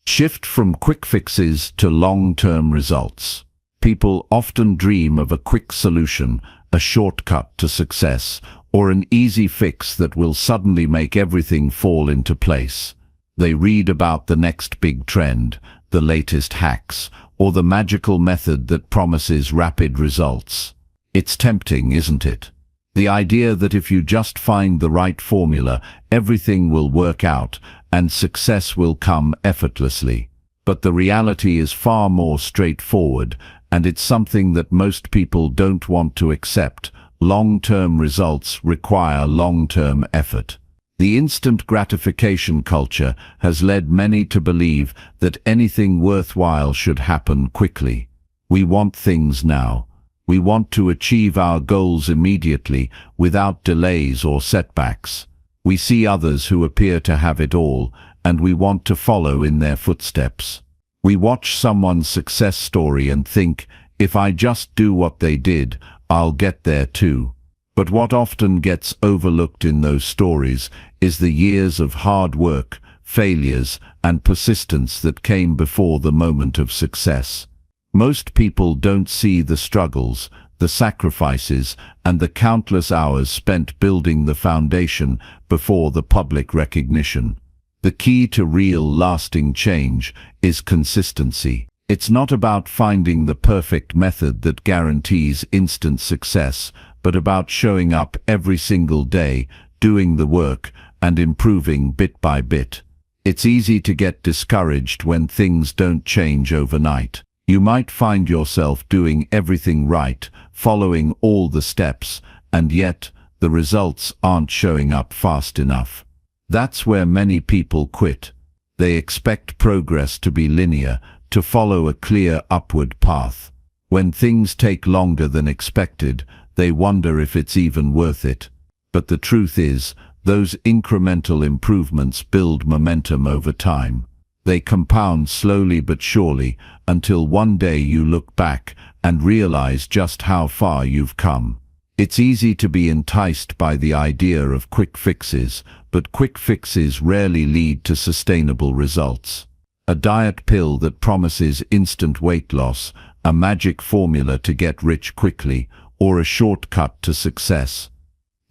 Shift from quick fixes to long-term results. People often dream of a quick solution, a shortcut to success, or an easy fix that will suddenly make everything fall into place. They read about the next big trend, the latest hacks, or the magical method that promises rapid results. It's tempting, isn't it? The idea that if you just find the right formula, everything will work out and success will come effortlessly. But the reality is far more straightforward, and it's something that most people don't want to accept. Long-term results require long-term effort. The instant gratification culture has led many to believe that anything worthwhile should happen quickly. We want things now. We want to achieve our goals immediately, without delays or setbacks. We see others who appear to have it all, and we want to follow in their footsteps. We watch someone's success story and think, if I just do what they did, I'll get there too. But what often gets overlooked in those stories is the years of hard work, failures, and persistence that came before the moment of success. Most people don't see the struggles, the sacrifices, and the countless hours spent building the foundation before the public recognition. The key to real, lasting change is consistency. It's not about finding the perfect method that guarantees instant success, but about showing up every single day, doing the work, and improving bit by bit. It's easy to get discouraged when things don't change overnight. You might find yourself doing everything right, following all the steps, and yet the results aren't showing up fast enough. That's where many people quit. They expect progress to be linear, to follow a clear upward path. When things take longer than expected, they wonder if it's even worth it. But the truth is, those incremental improvements build momentum over time. They compound slowly but surely, until one day you look back and realize just how far you've come. It's easy to be enticed by the idea of quick fixes, but quick fixes rarely lead to sustainable results. A diet pill that promises instant weight loss, a magic formula to get rich quickly, or a shortcut to success.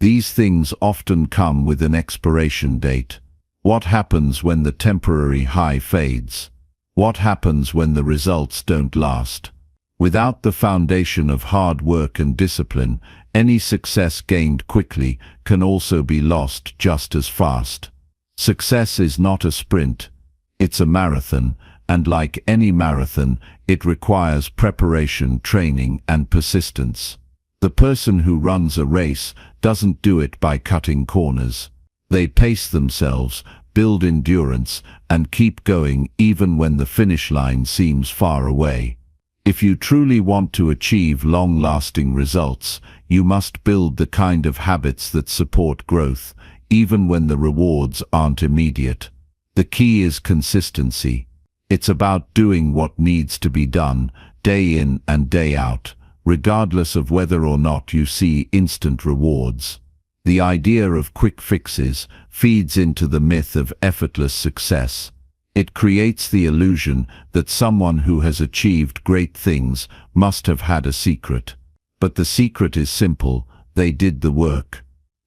These things often come with an expiration date. What happens when the temporary high fades? What happens when the results don't last? Without the foundation of hard work and discipline, any success gained quickly can also be lost just as fast. Success is not a sprint. It's a marathon, and like any marathon, it requires preparation, training, and persistence. The person who runs a race doesn't do it by cutting corners. They pace themselves, build endurance, and keep going even when the finish line seems far away. If you truly want to achieve long-lasting results, you must build the kind of habits that support growth, even when the rewards aren't immediate. The key is consistency. It's about doing what needs to be done, day in and day out, regardless of whether or not you see instant rewards. The idea of quick fixes feeds into the myth of effortless success. It creates the illusion that someone who has achieved great things must have had a secret. But the secret is simple: they did the work.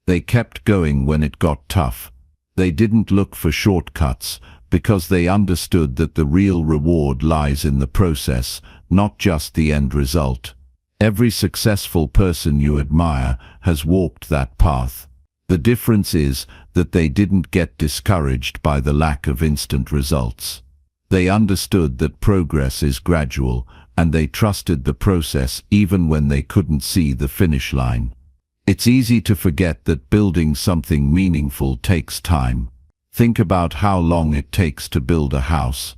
They kept going when it got tough. They didn't look for shortcuts because they understood that the real reward lies in the process, not just the end result. Every successful person you admire has walked that path. The difference is that they didn't get discouraged by the lack of instant results. They understood that progress is gradual, and they trusted the process even when they couldn't see the finish line. It's easy to forget that building something meaningful takes time. Think about how long it takes to build a house.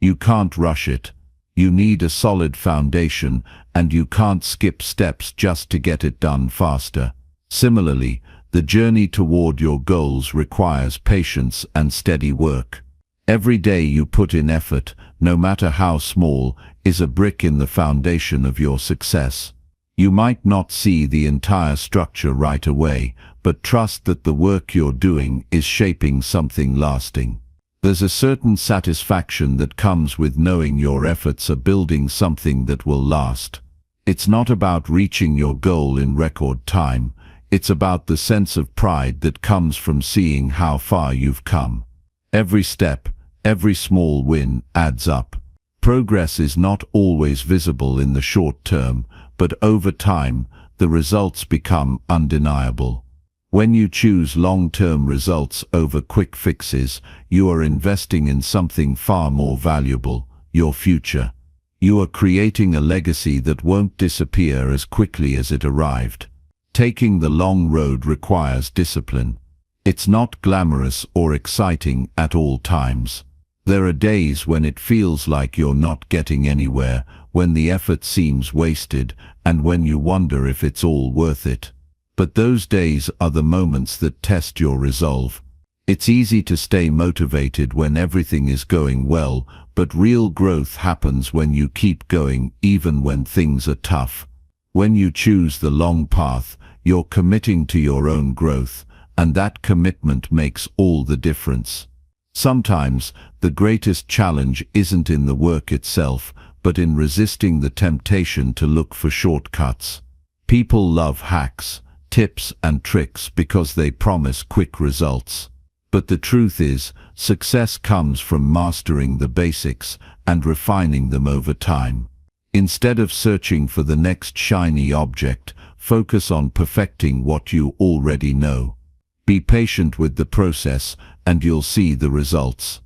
You can't rush it. You need a solid foundation, and you can't skip steps just to get it done faster. Similarly, the journey toward your goals requires patience and steady work. Every day you put in effort, no matter how small, is a brick in the foundation of your success. You might not see the entire structure right away, but trust that the work you're doing is shaping something lasting. There's a certain satisfaction that comes with knowing your efforts are building something that will last. It's not about reaching your goal in record time. It's about the sense of pride that comes from seeing how far you've come. Every step, every small win adds up. Progress is not always visible in the short term, but over time, the results become undeniable. When you choose long-term results over quick fixes, you are investing in something far more valuable, your future. You are creating a legacy that won't disappear as quickly as it arrived. Taking the long road requires discipline. It's not glamorous or exciting at all times. There are days when it feels like you're not getting anywhere, when the effort seems wasted, and when you wonder if it's all worth it. But those days are the moments that test your resolve. It's easy to stay motivated when everything is going well, but real growth happens when you keep going even when things are tough. When you choose the long path, you're committing to your own growth, and that commitment makes all the difference. Sometimes, the greatest challenge isn't in the work itself, but in resisting the temptation to look for shortcuts. People love hacks, tips and tricks because they promise quick results. But the truth is, success comes from mastering the basics and refining them over time. Instead of searching for the next shiny object, focus on perfecting what you already know. Be patient with the process, and you'll see the results.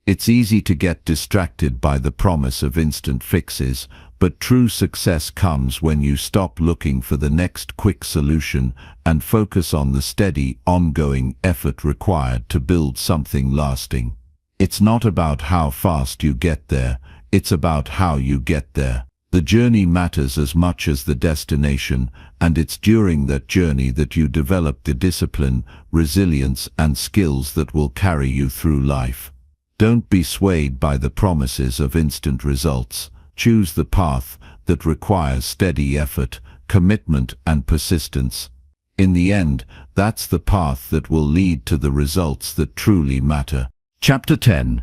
It's easy to get distracted by the promise of instant fixes, but true success comes when you stop looking for the next quick solution and focus on the steady, ongoing effort required to build something lasting. It's not about how fast you get there, it's about how you get there. The journey matters as much as the destination, and it's during that journey that you develop the discipline, resilience, and skills that will carry you through life. Don't be swayed by the promises of instant results. Choose the path that requires steady effort, commitment, and persistence. In the end, that's the path that will lead to the results that truly matter. Chapter 10.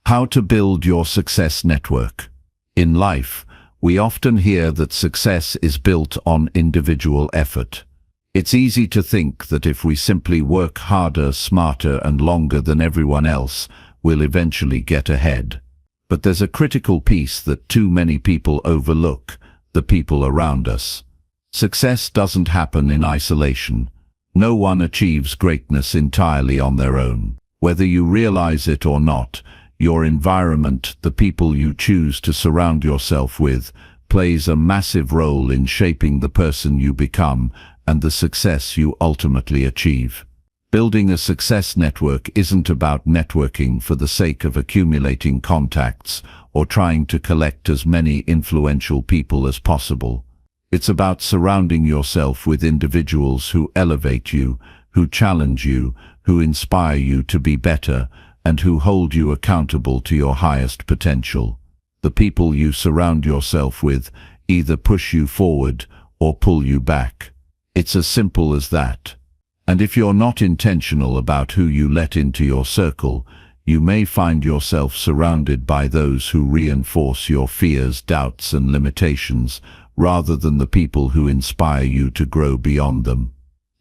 How to build your success network. In life, we often hear that success is built on individual effort. It's easy to think that if we simply work harder, smarter, and longer than everyone else, we'll eventually get ahead. But there's a critical piece that too many people overlook: the people around us. Success doesn't happen in isolation. No one achieves greatness entirely on their own. Whether you realize it or not, your environment, the people you choose to surround yourself with, plays a massive role in shaping the person you become and the success you ultimately achieve. Building a success network isn't about networking for the sake of accumulating contacts or trying to collect as many influential people as possible. It's about surrounding yourself with individuals who elevate you, who challenge you, who inspire you to be better, and who hold you accountable to your highest potential. The people you surround yourself with either push you forward or pull you back. It's as simple as that. And if you're not intentional about who you let into your circle, you may find yourself surrounded by those who reinforce your fears, doubts, and limitations, rather than the people who inspire you to grow beyond them.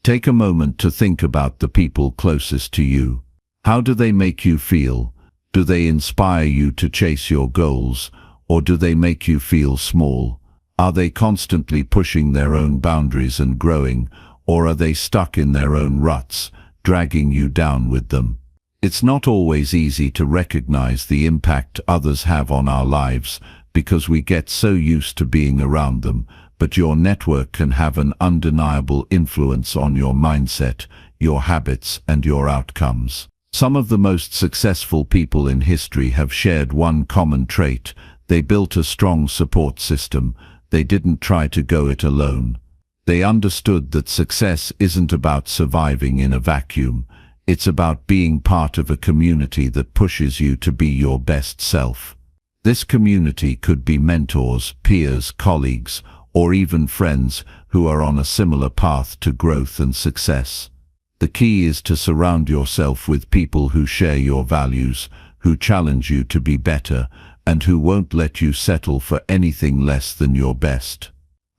Take a moment to think about the people closest to you. How do they make you feel? Do they inspire you to chase your goals, or do they make you feel small? Are they constantly pushing their own boundaries and growing, or are they stuck in their own ruts, dragging you down with them? It's not always easy to recognize the impact others have on our lives because we get so used to being around them, but your network can have an undeniable influence on your mindset, your habits, and your outcomes. Some of the most successful people in history have shared one common trait. They built a strong support system. They didn't try to go it alone. They understood that success isn't about surviving in a vacuum. It's about being part of a community that pushes you to be your best self. This community could be mentors, peers, colleagues, or even friends who are on a similar path to growth and success. The key is to surround yourself with people who share your values, who challenge you to be better, and who won't let you settle for anything less than your best.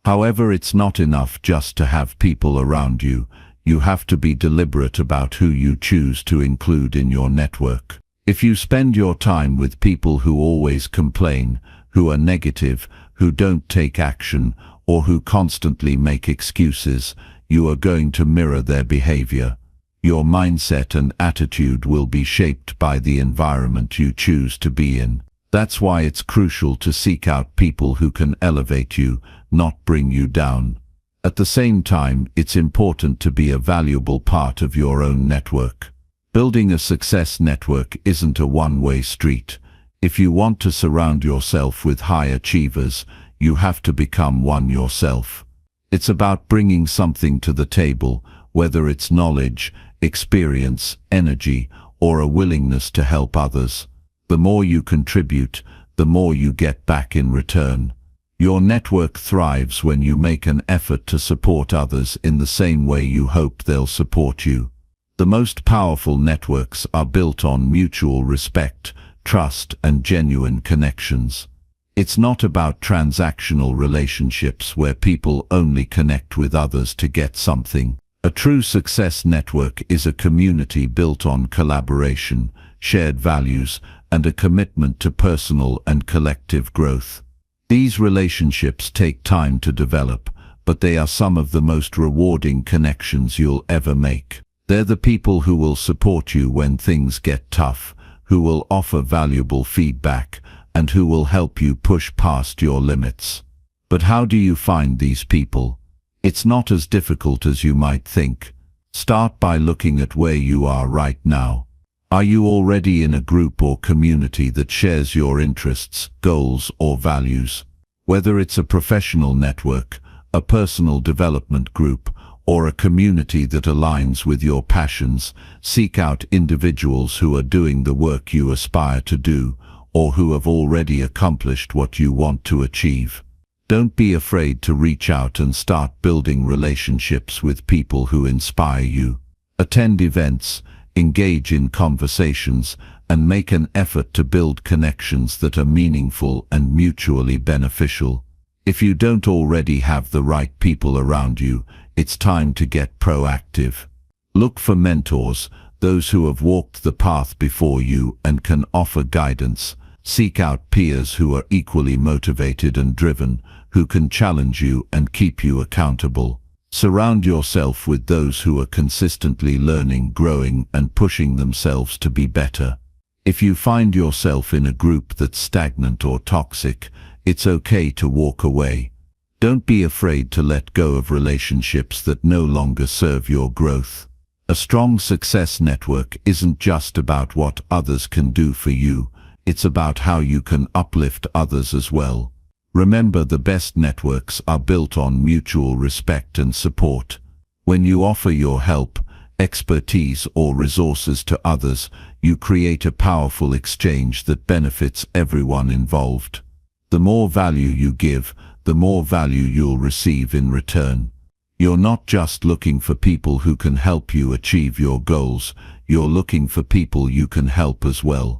However, it's not enough just to have people around you. You have to be deliberate about who you choose to include in your network. If you spend your time with people who always complain, who are negative, who don't take action, or who constantly make excuses, you are going to mirror their behavior. Your mindset and attitude will be shaped by the environment you choose to be in. That's why it's crucial to seek out people who can elevate you, not bring you down. At the same time, it's important to be a valuable part of your own network. Building a success network isn't a one-way street. If you want to surround yourself with high achievers, you have to become one yourself. It's about bringing something to the table, whether it's knowledge, experience, energy, or a willingness to help others. The more you contribute, the more you get back in return. Your network thrives when you make an effort to support others in the same way you hope they'll support you. The most powerful networks are built on mutual respect, trust, and genuine connections. It's not about transactional relationships where people only connect with others to get something. A true success network is a community built on collaboration, shared values, and a commitment to personal and collective growth. These relationships take time to develop, but they are some of the most rewarding connections you'll ever make. They're the people who will support you when things get tough, who will offer valuable feedback, and who will help you push past your limits. But how do you find these people? It's not as difficult as you might think. Start by looking at where you are right now. Are you already in a group or community that shares your interests, goals, or values? Whether it's a professional network, a personal development group, or a community that aligns with your passions, seek out individuals who are doing the work you aspire to do, or who have already accomplished what you want to achieve. Don't be afraid to reach out and start building relationships with people who inspire you. Attend events, engage in conversations, and make an effort to build connections that are meaningful and mutually beneficial. If you don't already have the right people around you, it's time to get proactive. Look for mentors, those who have walked the path before you and can offer guidance. Seek out peers who are equally motivated and driven, who can challenge you and keep you accountable. Surround yourself with those who are consistently learning, growing, and pushing themselves to be better. If you find yourself in a group that's stagnant or toxic, it's okay to walk away. Don't be afraid to let go of relationships that no longer serve your growth. A strong success network isn't just about what others can do for you, it's about how you can uplift others as well. Remember, the best networks are built on mutual respect and support. When you offer your help, expertise, or resources to others, you create a powerful exchange that benefits everyone involved. The more value you give, the more value you'll receive in return. You're not just looking for people who can help you achieve your goals, you're looking for people you can help as well.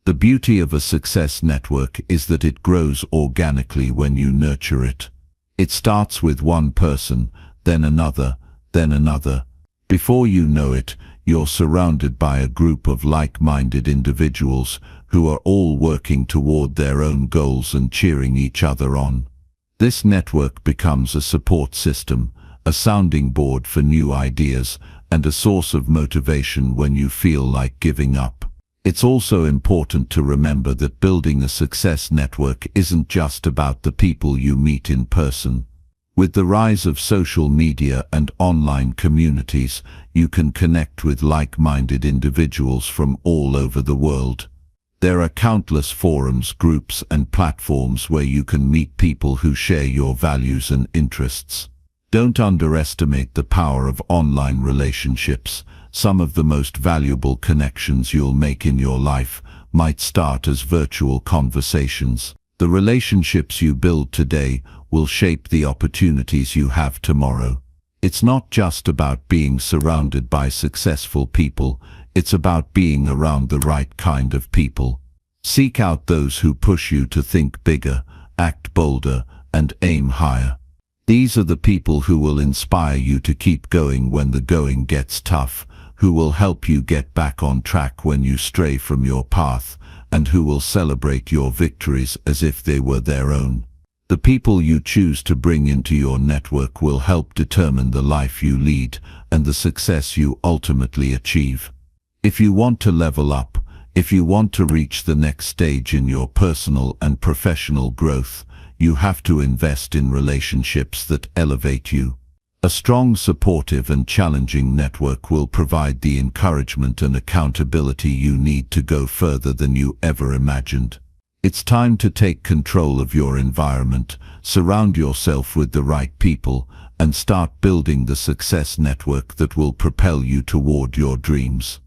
The beauty of a success network is that it grows organically when you nurture it. It starts with one person, then another, then another. Before you know it, you're surrounded by a group of like-minded individuals who are all working toward their own goals and cheering each other on. This network becomes a support system, a sounding board for new ideas, and a source of motivation when you feel like giving up. It's also important to remember that building a success network isn't just about the people you meet in person. With the rise of social media and online communities, you can connect with like-minded individuals from all over the world. There are countless forums, groups, and platforms where you can meet people who share your values and interests. Don't underestimate the power of online relationships. Some of the most valuable connections you'll make in your life might start as virtual conversations. The relationships you build today will shape the opportunities you have tomorrow. It's not just about being surrounded by successful people, it's about being around the right kind of people. Seek out those who push you to think bigger, act bolder, and aim higher. These are the people who will inspire you to keep going when the going gets tough, who will help you get back on track when you stray from your path, and who will celebrate your victories as if they were their own. The people you choose to bring into your network will help determine the life you lead and the success you ultimately achieve. If you want to level up, if you want to reach the next stage in your personal and professional growth, you have to invest in relationships that elevate you. A strong, supportive, and challenging network will provide the encouragement and accountability you need to go further than you ever imagined. It's time to take control of your environment, surround yourself with the right people, and start building the success network that will propel you toward your dreams.